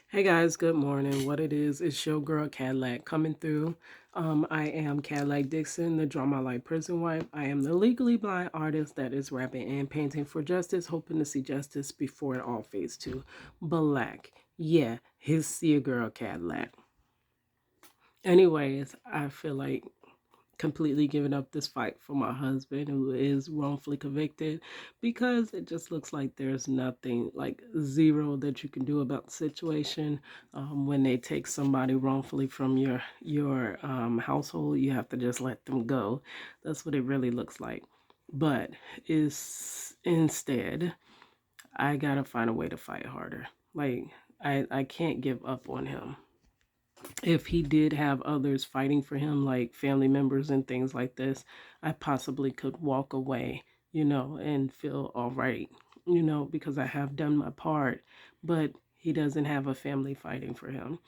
Hey guys, good morning. What it is your girl Cadillac coming through. I am Cadillac Dixon, the Drama Light Prison Wife. I am the legally blind artist that is rapping and painting for justice, hoping to see justice before it all fades to black. Yeah, his your girl Cadillac. Anyways, I feel like completely giving up this fight for my husband who is wrongfully convicted because it just looks like there's nothing, like zero, that you can do about the situation. When they take somebody wrongfully from your household, you have to just let them go. That's what it really looks like. But is instead, I gotta find a way to fight harder. Like I can't give up on him. If he did have others fighting for him, like family members and things like this, I possibly could walk away, and feel all right, because I have done my part. But he doesn't have a family fighting for him.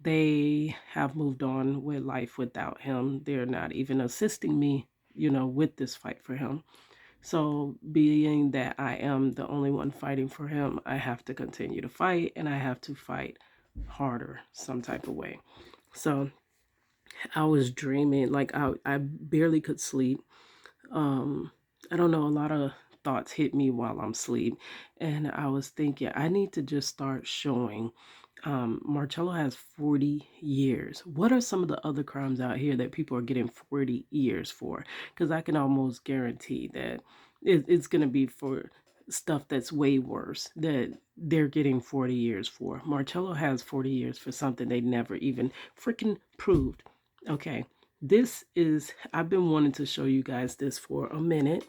They have moved on with life without him. They're not even assisting me, with this fight for him. So, being that I am the only one fighting for him, I have to continue to fight, and I have to fight harder some type of way. So, I was dreaming, like I barely could sleep. I don't know, a lot of thoughts hit me while I'm asleep, and I was thinking I need to just start showing. Marcello has 40 years. What are some of the other crimes out here that people are getting 40 years for? Because I can almost guarantee that it's going to be for stuff that's way worse that they're getting 40 years for. Marcello has 40 years for something they never even freaking proved. Okay, I've been wanting to show you guys this for a minute.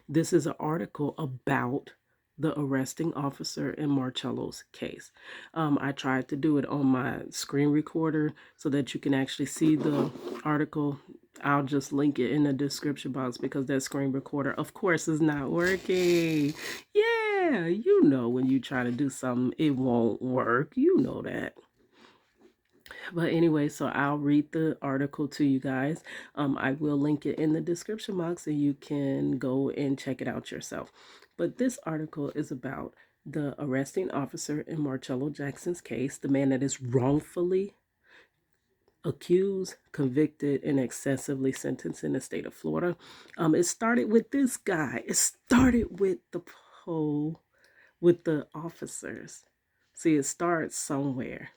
This is an article about the arresting officer in Marcello's case. I tried to do it on my screen recorder so that you can actually see the article. I'll just link it in the description box because that screen recorder, of course, is not working. Yeah, you know when you try to do something, it won't work. You know that. But anyway, so I'll read the article to you guys. I will link it in the description box and you can go and check it out yourself. But this article is about the arresting officer in Marcello Jackson's case, the man that is wrongfully accused, convicted, and excessively sentenced in the state of Florida. It started with this guy. It started with the poll with the officers. See, it starts somewhere.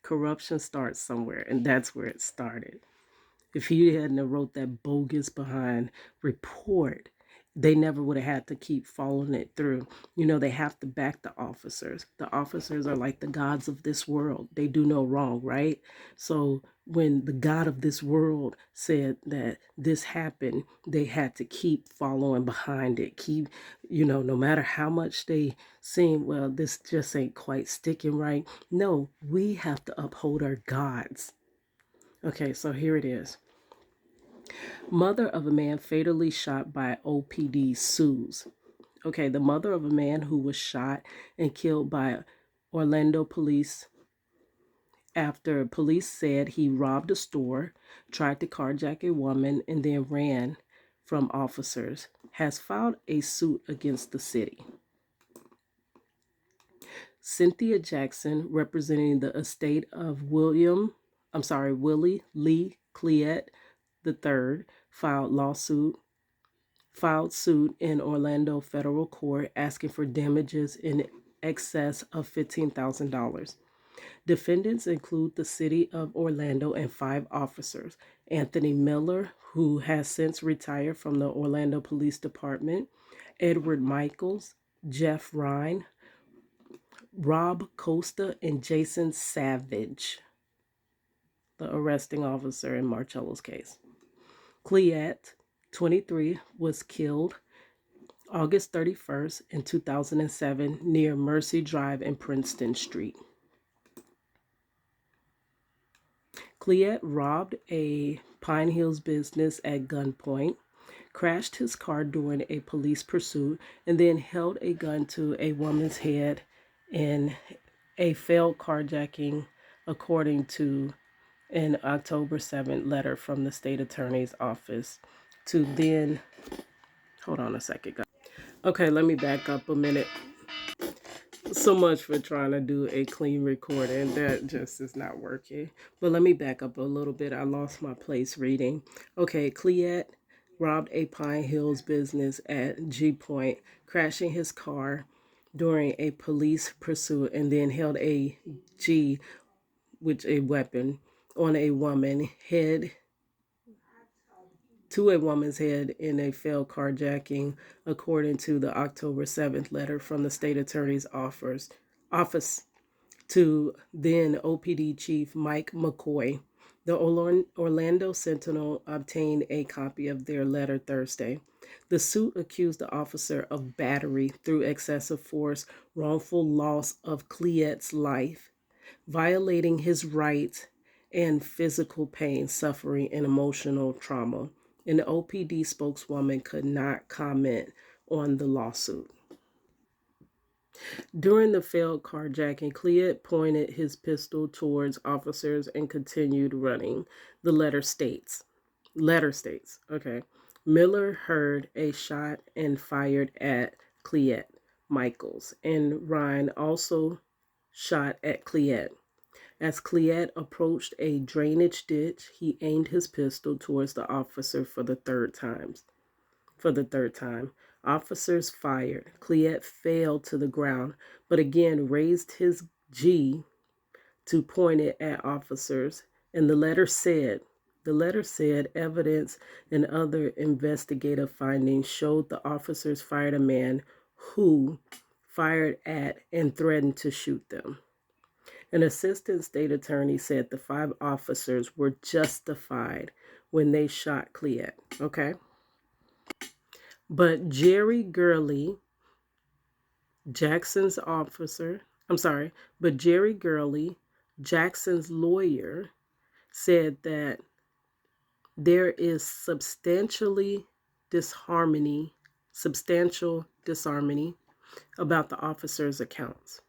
Corruption starts somewhere, and that's where it started. If he hadn't have wrote that bogus behind report, they never would have had to keep following it through. They have to back the officers. The officers are like the gods of this world. They do no wrong, right? So when the God of this world said that this happened, they had to keep following behind it. No matter how much they seem, well, this just ain't quite sticking right. No, we have to uphold our gods. Okay, so here it is. Mother of a man fatally shot by OPD sues. Okay, the mother of a man who was shot and killed by Orlando police after police said he robbed a store, tried to carjack a woman, and then ran from officers, has filed a suit against the city. Cynthia Jackson, representing the estate of Willie Lee Cleet III, filed suit in Orlando federal court asking for damages in excess of $15,000. Defendants include the city of Orlando and 5 officers: Anthony Miller, who has since retired from the Orlando Police Department; Edward Michaels; Jeff Ryan; Rob Costa; and Jason Savage, the arresting officer in Marcello's case. Cleet, 23, was killed August 31st in 2007 near Mercy Drive and Princeton Street. Cleet robbed a Pine Hills business at gunpoint, crashed his car during a police pursuit, and then held a gun to a woman's head in a failed carjacking, according to an October 7th letter from the state attorney's office to then. Hold on a second, guys. Okay, let me back up a minute. So much for trying to do a clean recording. That just is not working. But let me back up a little bit. I lost my place reading. Okay, Cleat robbed a Pine Hills business at G Point, crashing his car during a police pursuit, and then held a G, which a weapon, on a woman head to a woman's head in a failed carjacking, according to the October 7th letter from the state attorney's office to then OPD Chief Mike McCoy. The Orlando Sentinel obtained a copy of their letter Thursday. The suit accused the officer of battery through excessive force, wrongful loss of Cleet's life, violating his rights, and physical pain, suffering, and emotional trauma. An OPD spokeswoman could not comment on the lawsuit. During the failed carjacking, Cleet pointed his pistol towards officers and continued running. The letter states, okay. Miller heard a shot and fired at Cleet. Michaels and Ryan also shot at Cleet. As Cleet approached a drainage ditch, he aimed his pistol towards the officer for the third time. Officers fired. Cleet fell to the ground, but again raised his G to point it at officers. And the letter said evidence and other investigative findings showed the officers fired a man who fired at and threatened to shoot them. An assistant state attorney said the 5 officers were justified when they shot Cleet. Okay. But Jerry Gurley, Jackson's officer, I'm sorry, but Jerry Gurley, Jackson's lawyer, said that there is substantial disharmony about the officers' accounts.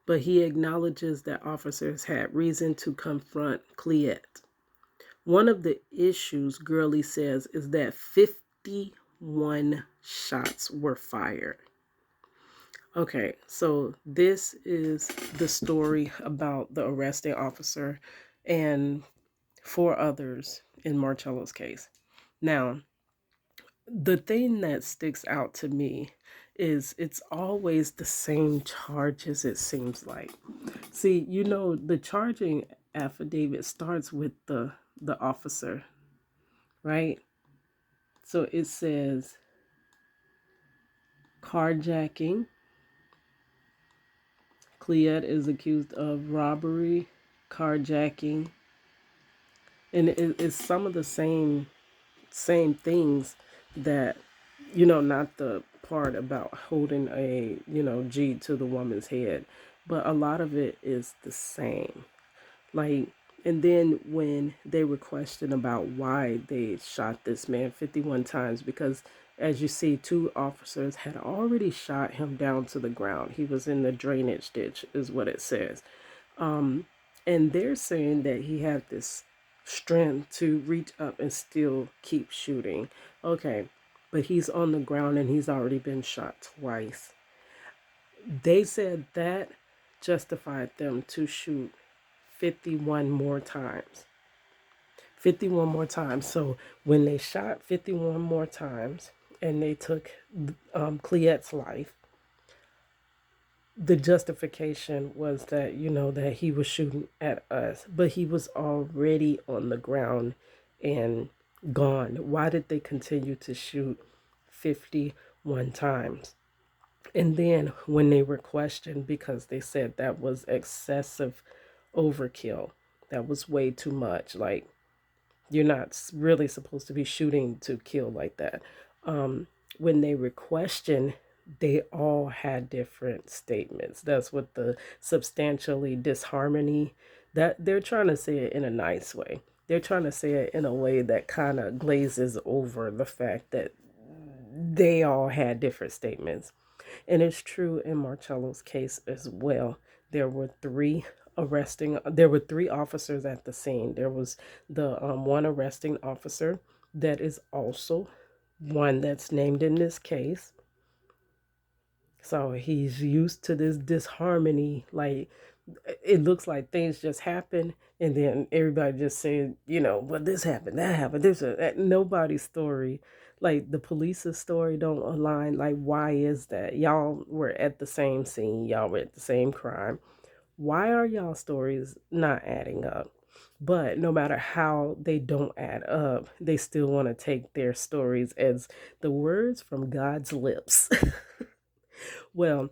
But he acknowledges that officers had reason to confront Cleet. One of the issues, Gurley says, is that 51 shots were fired. Okay, so this is the story about the arresting officer and 4 others in Marcello's case. Now, the thing that sticks out to me is it's always the same charges, it seems like. See, the charging affidavit starts with the officer, right? So it says carjacking. Cleet is accused of robbery, carjacking, and it's some of the same things that not the part about holding a G to the woman's head, but a lot of it is the same. Like, and then when they were questioned about why they shot this man 51 times, because as you see, 2 officers had already shot him down to the ground. He was in the drainage ditch, is what it says. And they're saying that he had this strength to reach up and still keep shooting. Okay, but he's on the ground and he's already been shot twice. They said that justified them to shoot 51 more times. 51 more times. So when they shot 51 more times and they took Cleet's life, the justification was that, that he was shooting at us, but he was already on the ground and gone. Why did they continue to shoot 51 times? And then when they were questioned, because they said that was excessive overkill, that was way too much. Like, you're not really supposed to be shooting to kill like that. When they were questioned, they all had different statements. That's what the substantially disharmony, that they're trying to say it in a nice way. They're trying to say it in a way that kind of glazes over the fact that they all had different statements. And it's true in Marcello's case as well. There were 3 officers at the scene. There was the one arresting officer that is also one that's named in this case. So he's used to this disharmony. Like, it looks like things just happen, and then everybody just said, well, this happened, that happened, nobody's story, like the police's story, don't align. Like, why is that? Y'all were at the same scene, y'all were at the same crime. Why are y'all stories not adding up? But no matter how they don't add up, they still want to take their stories as the words from God's lips. Well,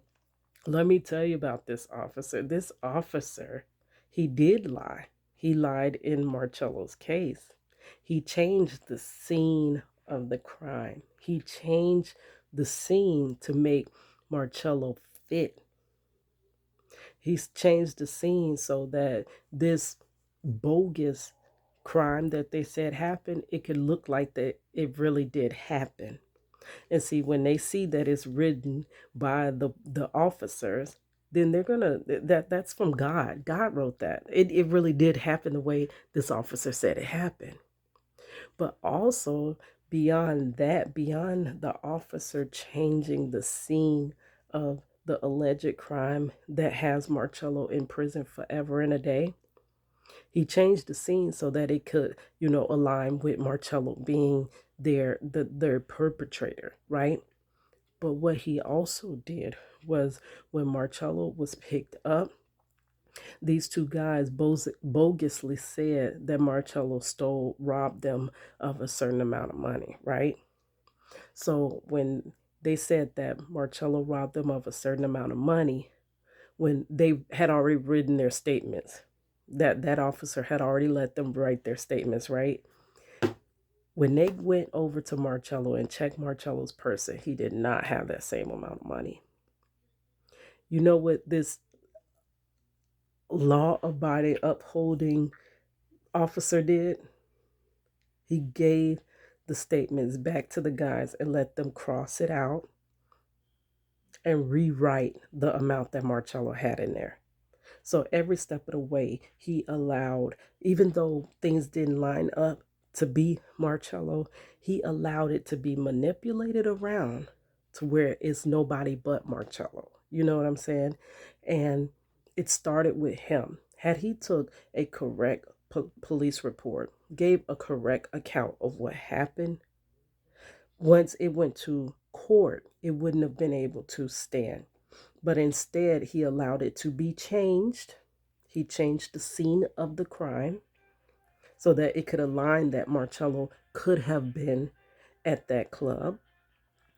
let me tell you about this officer. This officer, he did lie. He lied in Marcello's case. He changed the scene of the crime. He changed the scene to make Marcello fit. He's changed the scene so that this bogus crime that they said happened, it could look like that it really did happen. And see, when they see that it's written by the officers, then they're gonna, that's from God. God wrote that. It really did happen the way this officer said it happened. But also, beyond that, beyond the officer changing the scene of the alleged crime that has Marcello in prison forever and a day, he changed the scene so that it could, align with Marcello being their perpetrator, right? But what he also did was, when Marcello was picked up, these two guys bogusly said that Marcello robbed them of a certain amount of money, right? So when they said that Marcello robbed them of a certain amount of money, when they had already written their statements, that officer had already let them write their statements, right? When they went over to Marcello and checked Marcello's person, he did not have that same amount of money. You know what this law abiding, upholding officer did? He gave the statements back to the guys and let them cross it out and rewrite the amount that Marcello had in there. So every step of the way, he allowed, even though things didn't line up to be Marcello, he allowed it to be manipulated around to where it's nobody but Marcello. You know what I'm saying? And it started with him. Had he took a correct police report, gave a correct account of what happened, once it went to court, it wouldn't have been able to stand. But instead, he allowed it to be changed. He changed the scene of the crime so that it could align that Marcello could have been at that club.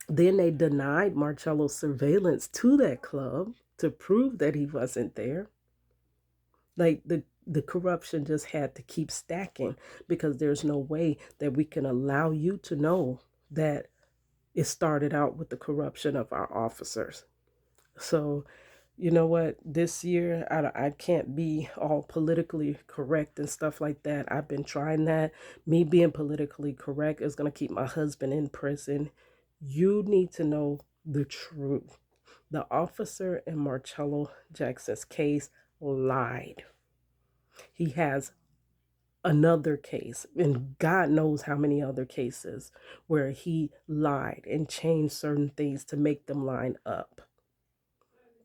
Then they denied Marcello's surveillance to that club to prove that he wasn't there. Like, the corruption just had to keep stacking, because there's no way that we can allow you to know that it started out with the corruption of our officers. So, you know what? This year, I can't be all politically correct and stuff like that. I've been trying that. Me being politically correct is going to keep my husband in prison. You need to know the truth. The officer in Marcello Jackson's case lied. He has another case, and God knows how many other cases, where he lied and changed certain things to make them line up.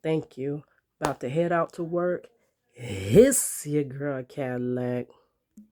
Thank you. About to head out to work. Hiss your girl Cadillac.